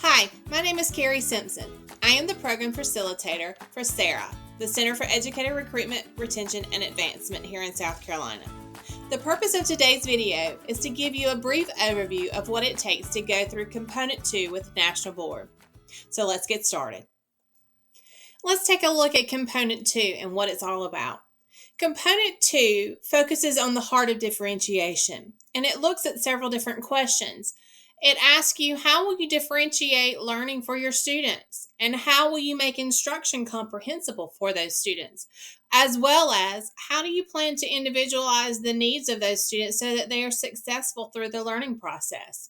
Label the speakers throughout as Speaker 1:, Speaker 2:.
Speaker 1: Hi, my name is Carrie Simpson. I am the program facilitator for CERRA, the Center for Educator Recruitment, Retention, and Advancement here in South Carolina. The purpose of today's video is to give you a brief overview of what it takes to go through Component 2 with the National Board. So let's get started. Let's take a look at Component 2 and what it's all about. Component 2 focuses on the heart of differentiation, and it looks at several different questions. It asks you, how will you differentiate learning for your students? And how will you make instruction comprehensible for those students? As well as, how do you plan to individualize the needs of those students so that they are successful through the learning process?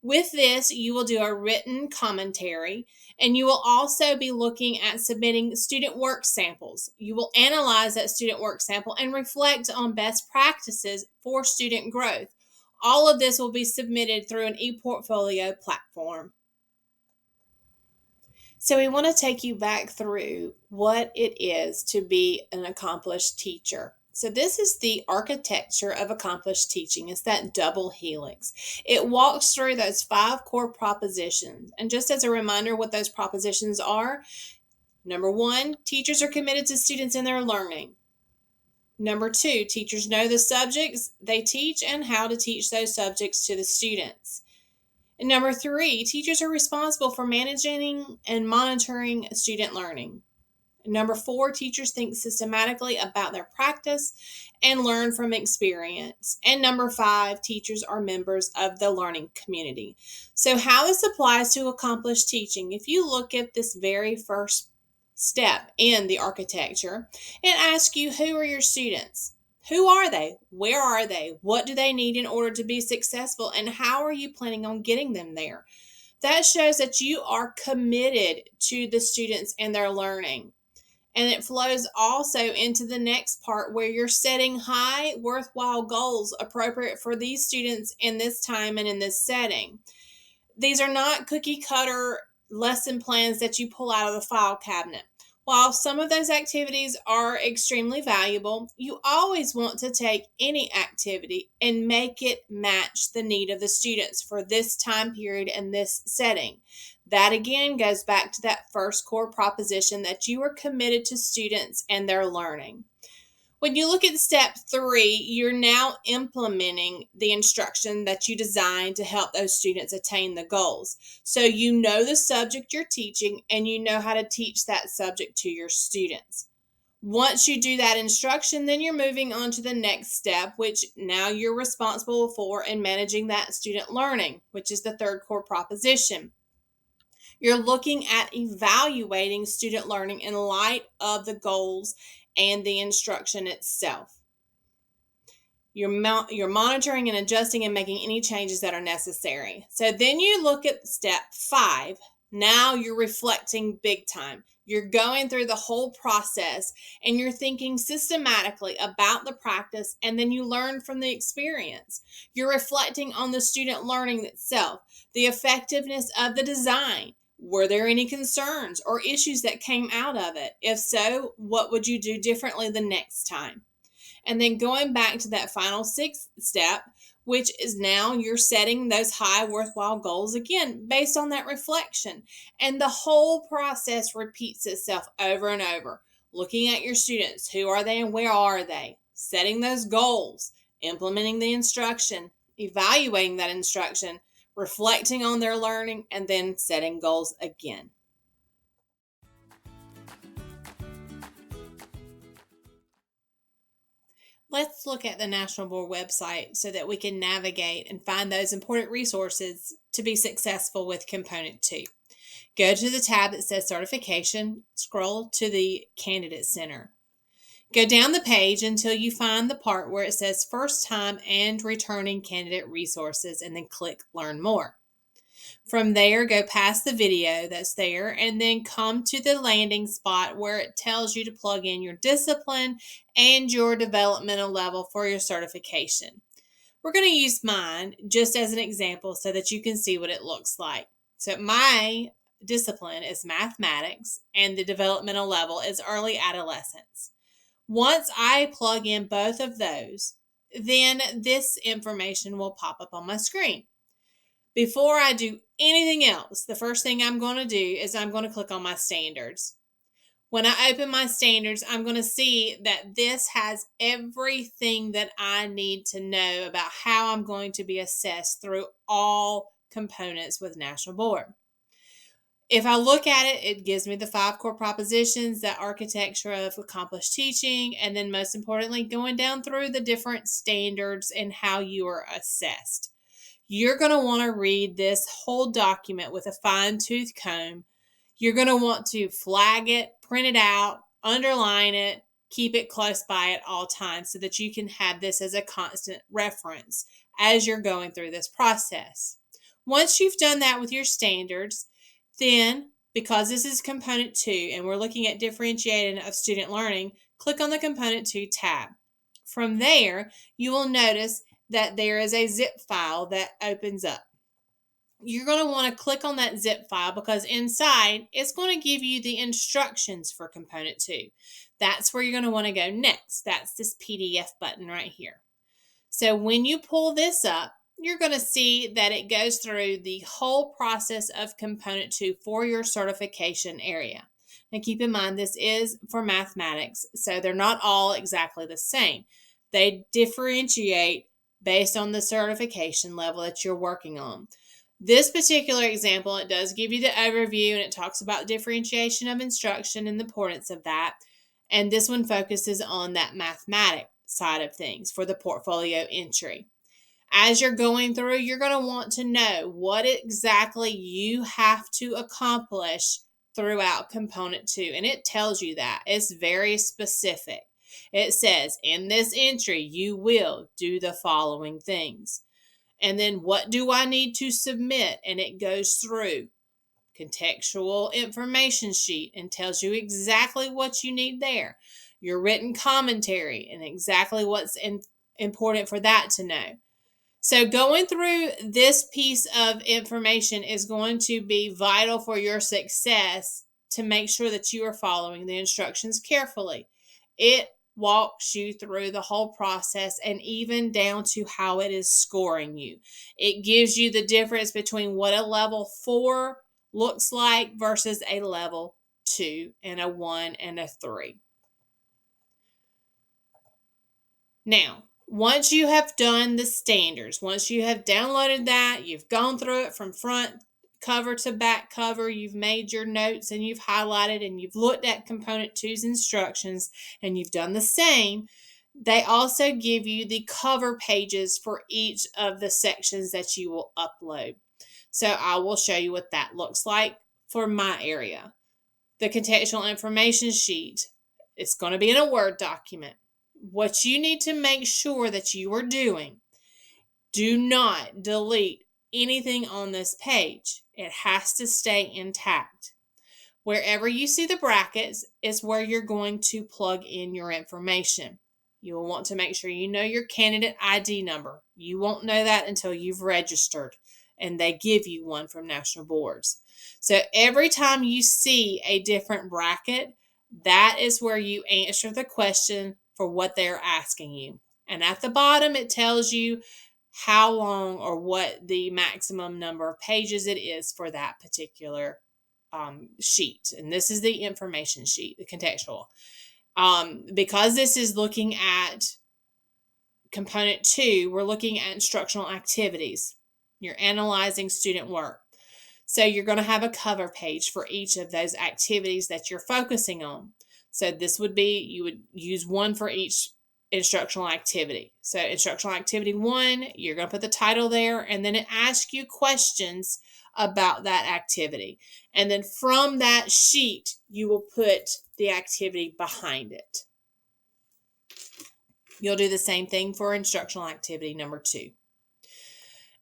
Speaker 1: With this, you will do a written commentary, and you will also be looking at submitting student work samples. You will analyze that student work sample and reflect on best practices for student growth. All of this will be submitted through an ePortfolio platform. So we want to take you back through what it is to be an accomplished teacher. So this is the architecture of accomplished teaching. It's that double helix. It walks through those 5 core propositions. And just as a reminder what those propositions are, number 1, teachers are committed to students in their learning. Number 2, teachers know the subjects they teach and how to teach those subjects to the students. And number 3, teachers are responsible for managing and monitoring student learning. Number 4, teachers think systematically about their practice and learn from experience. And number 5, teachers are members of the learning community. So how this applies to accomplished teaching, if you look at this very first step in the architecture, it asks you, who are your students? Who are they? Where are they? What do they need in order to be successful? And how are you planning on getting them there? That shows that you are committed to the students and their learning. And it flows also into the next part where you're setting high, worthwhile goals appropriate for these students in this time and in this setting. These are not cookie cutter lesson plans that you pull out of the file cabinet. While some of those activities are extremely valuable, you always want to take any activity and make it match the need of the students for this time period and this setting. That again goes back to that first core proposition that you are committed to students and their learning. When you look at step 3, you're now implementing the instruction that you designed to help those students attain the goals. So you know the subject you're teaching and you know how to teach that subject to your students. Once you do that instruction, then you're moving on to the next step, which now you're responsible for in managing that student learning, which is the third core proposition. You're looking at evaluating student learning in light of the goals and the instruction itself. You're monitoring and adjusting and making any changes that are necessary. So then you look at step 5. Now you're reflecting big time. You're going through the whole process and you're thinking systematically about the practice, and then you learn from the experience. You're reflecting on the student learning itself, the effectiveness of the design. Were there any concerns or issues that came out of it? If so, what would you do differently the next time? And then going back to that final 6th step, which is now you're setting those high worthwhile goals again based on that reflection. And the whole process repeats itself over and over. Looking at your students, who are they and where are they? Setting those goals, implementing the instruction, evaluating that instruction, reflecting on their learning, and then setting goals again. Let's look at the National Board website so that we can navigate and find those important resources to be successful with Component 2. Go to the tab that says Certification, scroll to the Candidate Center. Go down the page until you find the part where it says First Time and Returning Candidate Resources, and then click Learn More. From there, go past the video that's there and then come to the landing spot where it tells you to plug in your discipline and your developmental level for your certification. We're going to use mine just as an example so that you can see what it looks like. So my discipline is mathematics and the developmental level is early adolescence. Once I plug in both of those, then this information will pop up on my screen. Before I do anything else, the first thing I'm going to do is I'm going to click on my standards. When I open my standards, I'm going to see that this has everything that I need to know about how I'm going to be assessed through all components with National Board. If I look at it, it gives me the 5 core propositions, that architecture of accomplished teaching, and then most importantly, going down through the different standards and how you are assessed. You're going to want to read this whole document with a fine-tooth comb. You're going to want to flag it, print it out, underline it, keep it close by at all times so that you can have this as a constant reference as you're going through this process. Once you've done that with your standards, then, because this is component 2 and we're looking at differentiating of student learning, click on the component 2 tab. From there, you will notice that there is a zip file that opens up. You're going to want to click on that zip file because inside it's going to give you the instructions for component 2. That's where you're going to want to go next. That's this PDF button right here. So when you pull this up, you're going to see that it goes through the whole process of component 2 for your certification area. Now keep in mind, this is for mathematics, so they're not all exactly the same. They differentiate based on the certification level that you're working on. This particular example, it does give you the overview and it talks about differentiation of instruction and the importance of that. And this one focuses on that mathematic side of things for the portfolio entry. As you're going through, you're going to want to know what exactly you have to accomplish throughout component 2. And it tells you that. It's very specific. It says, in this entry, you will do the following things. And then what do I need to submit? And it goes through contextual information sheet and tells you exactly what you need there. Your written commentary and exactly what's important for that to know. So going through this piece of information is going to be vital for your success to make sure that you are following the instructions carefully. It walks you through the whole process and even down to how it is scoring you. It gives you the difference between what a level 4 looks like versus a level 2 and a 1 and a 3. Now, once you have done the standards, once you have downloaded that, you've gone through it from front cover to back cover, you've made your notes and you've highlighted and you've looked at component 2's instructions and you've done the same, they also give you the cover pages for each of the sections that you will upload. So I will show you what that looks like for my area. The contextual information sheet, it's going to be in a Word document. What you need to make sure that you are doing, do not delete anything on this page. It has to stay intact. Wherever you see the brackets is where you're going to plug in your information. You will want to make sure you know your candidate ID number. You won't know that until you've registered and they give you one from national boards. So every time you see a different bracket, that is where you answer the question for what they're asking you. And at the bottom, it tells you how long or what the maximum number of pages it is for that particular sheet. And this is the information sheet, the contextual. Because this is looking at component 2, we're looking at instructional activities. You're analyzing student work. So you're going to have a cover page for each of those activities that you're focusing on. So this would be, you would use one for each instructional activity. So instructional activity 1, you're going to put the title there, and then it asks you questions about that activity. And then from that sheet, you will put the activity behind it. You'll do the same thing for instructional activity number 2.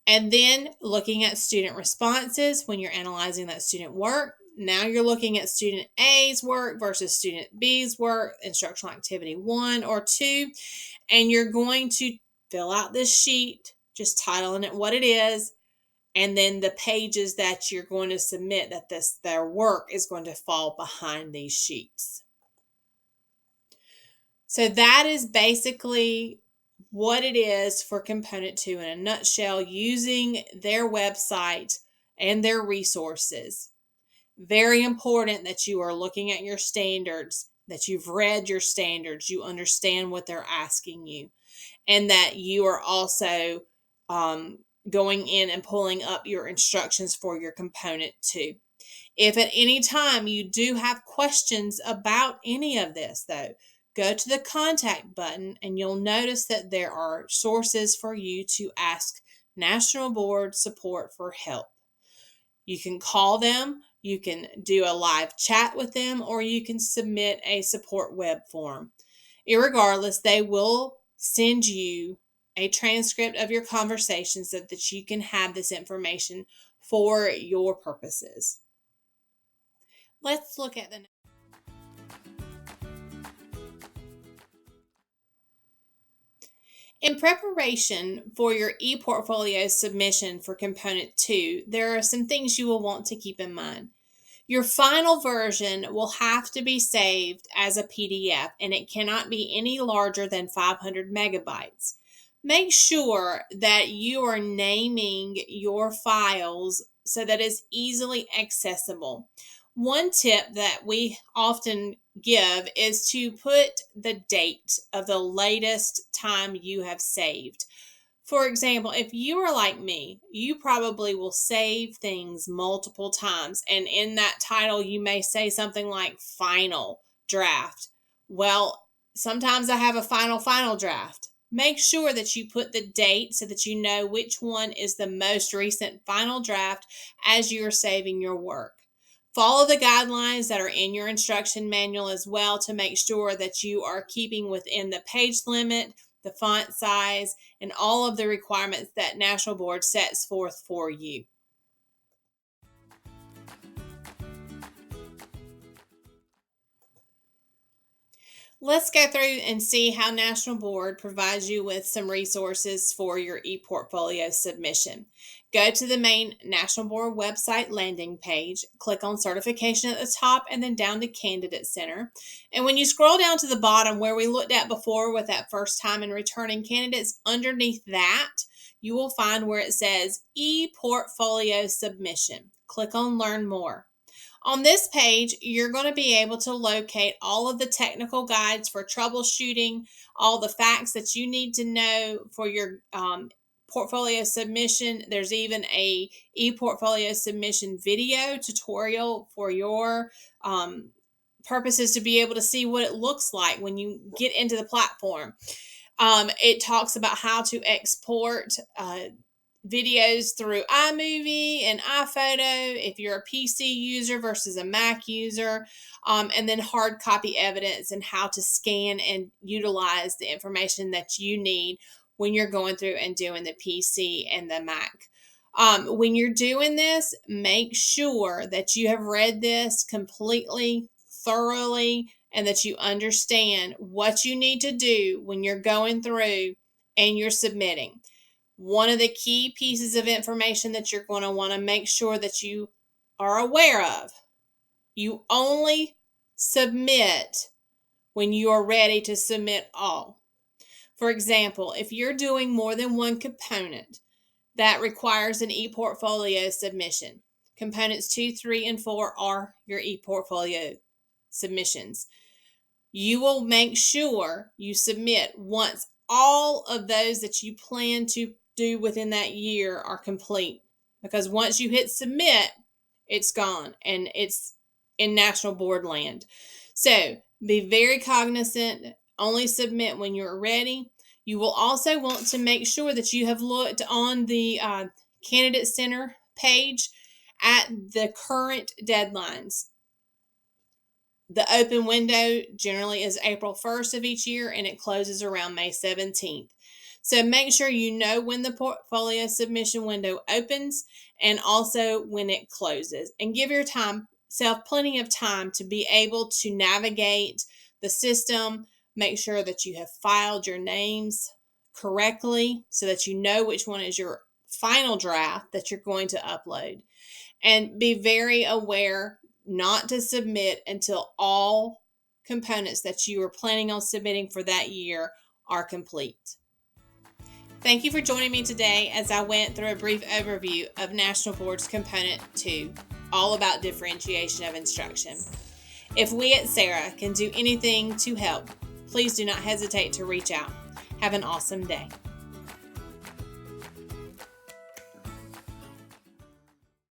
Speaker 1: And then looking at student responses when you're analyzing that student work. Now you're looking at student A's work versus student B's work, instructional activity 1 or 2. And you're going to fill out this sheet, just titling it what it is, and then the pages that you're going to submit that their work is going to fall behind these sheets. So that is basically what it is for Component 2 in a nutshell using their website and their resources. Very important that you are looking at your standards, that you've read your standards, you understand what they're asking you, and that you are also going in and pulling up your instructions for your Component 2. If at any time you do have questions about any of this, though, go to the contact button and you'll notice that there are sources for you to ask National Board support for help. You can call them, you can do a live chat with them, or you can submit a support web form. Irregardless, they will send you a transcript of your conversation so that you can have this information for your purposes. Let's look at the In preparation for your ePortfolio submission for Component 2, there are some things you will want to keep in mind. Your final version will have to be saved as a PDF and it cannot be any larger than 500 megabytes. Make sure that you are naming your files so that it's easily accessible. One tip that we often give is to put the date of the latest time you have saved. For example, if you are like me, you probably will save things multiple times. And in that title, you may say something like final draft. Well, sometimes I have a final draft. Make sure that you put the date so that you know which one is the most recent final draft as you're saving your work. Follow the guidelines that are in your instruction manual as well to make sure that you are keeping within the page limit, the font size, and all of the requirements that National Board sets forth for you. Let's go through and see how National Board provides you with some resources for your ePortfolio submission. Go to the main National Board website landing page, click on Certification at the top, and then down to Candidate Center. And when you scroll down to the bottom where we looked at before with that first time and returning candidates, underneath that, you will find where it says ePortfolio Submission. Click on Learn More. On this page, you're going to be able to locate all of the technical guides for troubleshooting, all the facts that you need to know for your portfolio submission. There's even a ePortfolio submission video tutorial for your purposes to be able to see what it looks like when you get into the platform. It talks about how to export videos through iMovie and iPhoto if you're a PC user versus a Mac user, and then hard copy evidence and how to scan and utilize the information that you need when you're going through and doing the PC and the Mac. When you're doing this, make sure that you have read this completely, thoroughly, and that you understand what you need to do when you're going through and you're submitting. One of the key pieces of information that you're going to want to make sure that you are aware of, you only submit when you are ready to submit all. For example, if you're doing more than one component, that requires an ePortfolio submission. Components 2, 3, and 4 are your ePortfolio submissions. You will make sure you submit once all of those that you plan to do within that year are complete. Because once you hit submit, it's gone and it's in National Board land. So be very cognizant, only submit when you're ready. You will also want to make sure that you have looked on the Candidate Center page at the current deadlines. The open window generally is April 1st of each year and it closes around May 17th. So make sure you know when the portfolio submission window opens and also when it closes, and give yourself plenty of time to be able to navigate the system. Make sure that you have filed your names correctly so that you know which one is your final draft that you're going to upload, and be very aware not to submit until all components that you are planning on submitting for that year are complete. Thank you for joining me today as I went through a brief overview of National Board's Component 2, all about differentiation of instruction. If we at CERRA can do anything to help, please do not hesitate to reach out. Have an awesome day.